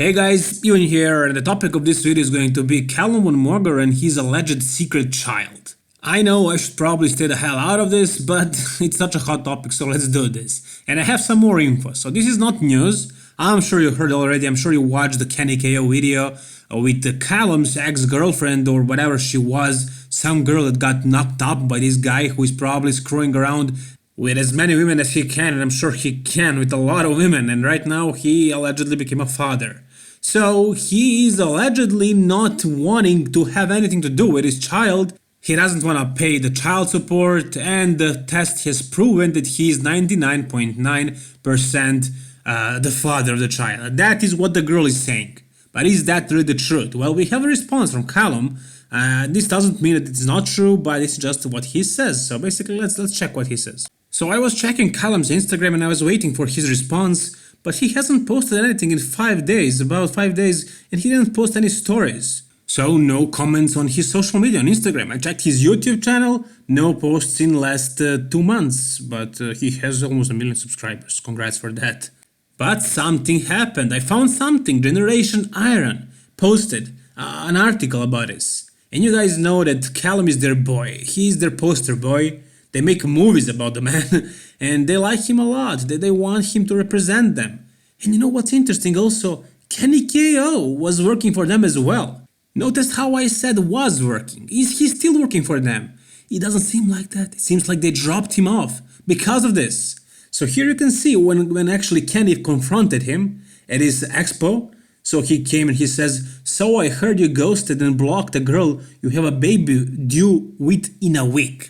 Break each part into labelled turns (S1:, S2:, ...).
S1: Hey guys, Ewan here, and the topic of this video is going to be Calum Von Moger and his alleged secret child. I know I should probably stay the hell out of this, but it's such a hot topic, so let's do this. And I have some more info, so this is not news. I'm sure you heard already, I'm sure you watched the Kenny KO video with Calum's ex-girlfriend or whatever she was, some girl that got knocked up by this guy who is probably screwing around with as many women as he can, and I'm sure he can with a lot of women, and right now he allegedly became a father. So he is allegedly not wanting to have anything to do with his child. He doesn't want to pay the child support, and the test has proven that he is 99.9% the father of the child. That is what the girl is saying. But is that really the truth? Well, we have a response from Calum. This doesn't mean that it's not true, but it's just what he says. So basically, let's check what he says. So I was checking Calum's Instagram and I was waiting for his response, but he hasn't posted anything in 5 days, about 5 days, and he didn't post any stories. So no comments on his social media on Instagram. I checked his YouTube channel, no posts in last 2 months, but he has almost 1 million subscribers. Congrats for that. But something happened. I found something. Generation Iron posted an article about this. And you guys know that Calum is their boy. He's their poster boy. They make movies about the man and they like him a lot. They want him to represent them. And you know what's interesting also? Kenny KO was working for them as well. Notice how I said was working. Is he still working for them? It doesn't seem like that. It seems like they dropped him off because of this. So here you can see when actually Kenny confronted him at his expo. So he came and he says, "So I heard you ghosted and blocked a girl you have a baby due with in a week."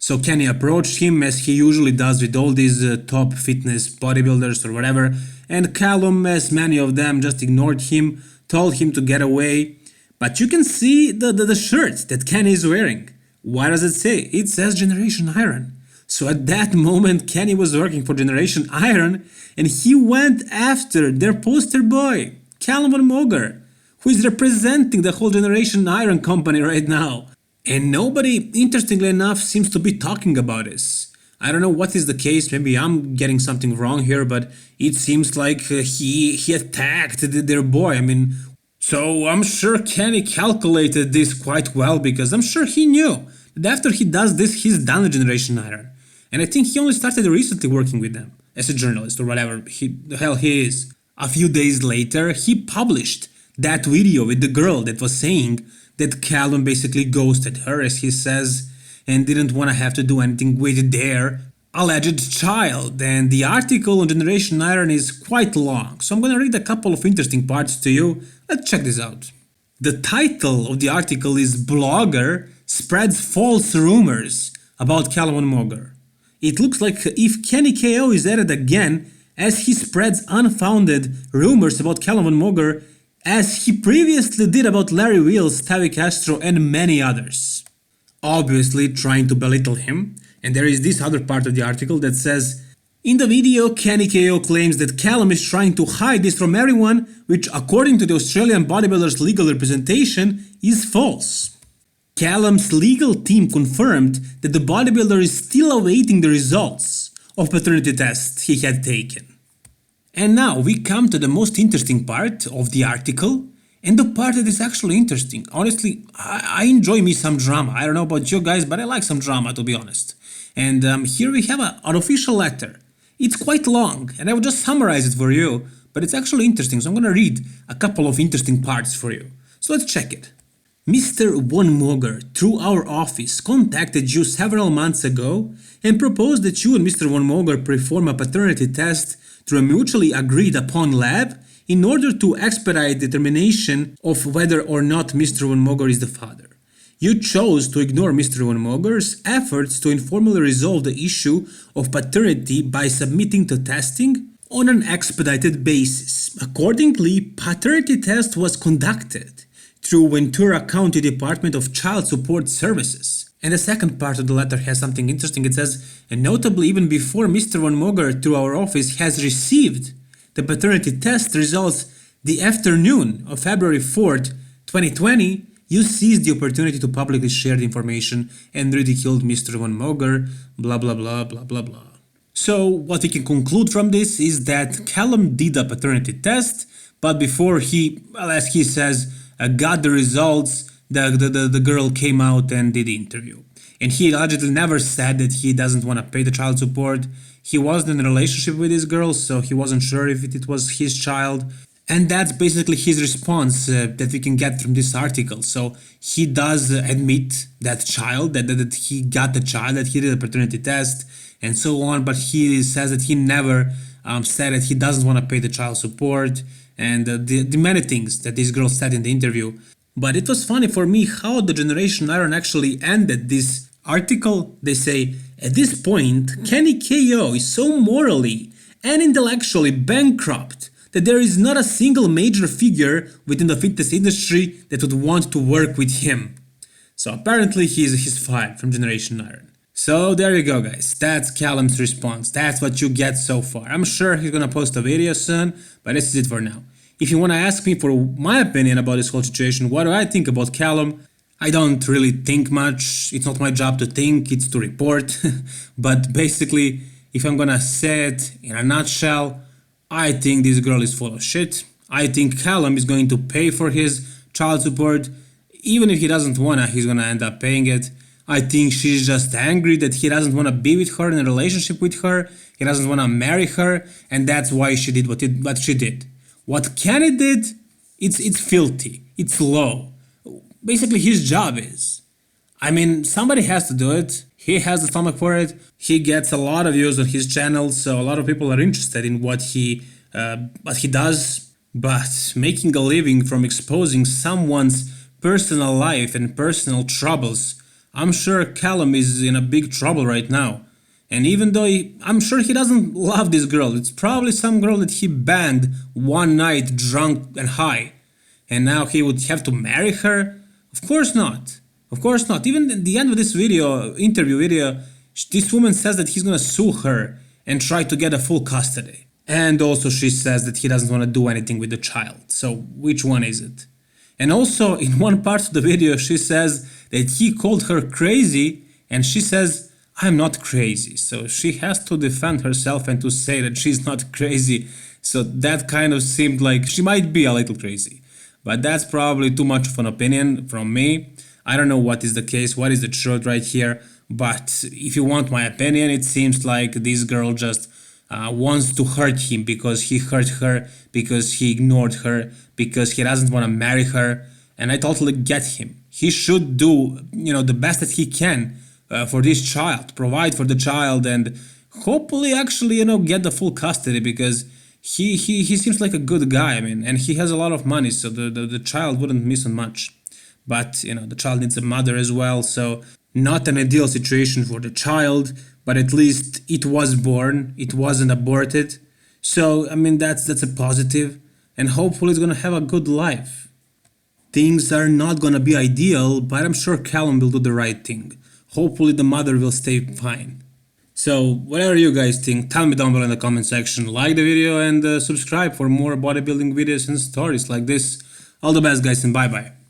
S1: So Kenny approached him as he usually does with all these top fitness bodybuilders or whatever, and Calum, as many of them, just ignored him, told him to get away. But you can see the shirt that Kenny is wearing. What does it say? It says Generation Iron. So at that moment Kenny was working for Generation Iron and he went after their poster boy, Calum Von Moger, who is representing the whole Generation Iron company right now. And nobody, interestingly enough, seems to be talking about this. I don't know what is the case, maybe I'm getting something wrong here, but it seems like he attacked their boy. I mean, so I'm sure Kenny calculated this quite well because I'm sure he knew that after he does this, he's done with Generation Iron. And I think he only started recently working with them as a journalist or whatever the hell he is. A few days later, he published that video with the girl that was saying that Calum basically ghosted her, as he says, and didn't want to have to do anything with their alleged child. And the article on Generation Iron is quite long, so I'm gonna read a couple of interesting parts to you. Let's check this out. The title of the article is "Blogger Spreads False Rumors About Calum Von Moger." It looks like if Kenny KO is at it again, as he spreads unfounded rumors about Calum Von Moger, as he previously did about Larry Wheels, Tavi Castro, and many others. Obviously trying to belittle him, and there is this other part of the article that says, "In the video, Kenny KO claims that Calum is trying to hide this from everyone, which according to the Australian bodybuilder's legal representation is false." Calum's legal team confirmed that the bodybuilder is still awaiting the results of paternity tests he had taken. And now we come to the most interesting part of the article, and the part that is actually interesting. Honestly, I enjoy me some drama. I don't know about you guys, but I like some drama, to be honest. And here we have an official letter. It's quite long, and I will just summarize it for you, but it's actually interesting, so I'm gonna read a couple of interesting parts for you. So let's check it. "Mr. Von Moger, through our office, contacted you several months ago and proposed that you and Mr. Von Moger perform a paternity test through a mutually agreed upon lab in order to expedite determination of whether or not Mr. Von Moger is the father. You chose to ignore Mr. Von Moger's efforts to informally resolve the issue of paternity by submitting to testing on an expedited basis. Accordingly, paternity test was conducted through Ventura County Department of Child Support Services." And the second part of the letter has something interesting. It says, "And notably even before Mr. Von Moger through our office has received the paternity test results the afternoon of February 4th, 2020, you seized the opportunity to publicly share the information and ridiculed Mr. Von Moger, blah blah blah blah blah blah." So what we can conclude from this is that Calum did a paternity test, but before he, well, as he says, got the results, the girl came out and did the interview. And he allegedly never said that he doesn't want to pay the child support. He wasn't in a relationship with this girl, so he wasn't sure if it was his child. And that's basically his response that we can get from this article. So he does admit that that he got the child, that he did a paternity test, and so on. But he says that he never said that he doesn't want to pay the child support, and the many things that this girl said in the interview. But it was funny for me how the Generation Iron actually ended this article. They say, at this point, Kenny KO is so morally and intellectually bankrupt that there is not a single major figure within the fitness industry that would want to work with him. So apparently he's fired from Generation Iron. So there you go, guys. That's Calum's response. That's what you get so far. I'm sure he's gonna post a video soon, but this is it for now. If you wanna ask me for my opinion about this whole situation, what do I think about Calum? I don't really think much. It's not my job to think, it's to report. But basically, if I'm gonna say it in a nutshell, I think this girl is full of shit. I think Calum is going to pay for his child support. Even if he doesn't wanna, he's gonna end up paying it. I think she's just angry that he doesn't wanna be with her in a relationship with her. He doesn't wanna marry her, and that's why she did what she did. What Kenny did, it's filthy. It's low. Basically, his job is. I mean, somebody has to do it. He has the stomach for it. He gets a lot of views on his channel, so a lot of people are interested in what he does. But making a living from exposing someone's personal life and personal troubles, I'm sure Calum is in a big trouble right now. And even though I'm sure he doesn't love this girl, it's probably some girl that he banged one night drunk and high. And now he would have to marry her? Of course not. Of course not. Even at the end of this interview video, this woman says that he's gonna sue her and try to get a full custody. And also she says that he doesn't want to do anything with the child. So which one is it? And also in one part of the video she says that he called her crazy, and she says, I'm not crazy. So she has to defend herself and to say that she's not crazy. So that kind of seemed like she might be a little crazy. But that's probably too much of an opinion from me. I don't know what is the case, what is the truth right here. But if you want my opinion, it seems like this girl just wants to hurt him because he hurt her, because he ignored her, because he doesn't want to marry her. And I totally get him. He should do, the best that he can for this child, provide for the child, and hopefully actually, get the full custody, because he seems like a good guy, I mean, and he has a lot of money, so the child wouldn't miss on much. But, the child needs a mother as well, so not an ideal situation for the child, but at least it was born, it wasn't aborted. So, I mean, that's a positive, and hopefully it's gonna have a good life. Things are not gonna be ideal, but I'm sure Calum will do the right thing. Hopefully the mother will stay fine. So, whatever you guys think, tell me down below in the comment section, like the video and subscribe for more bodybuilding videos and stories like this. All the best, guys, and bye bye.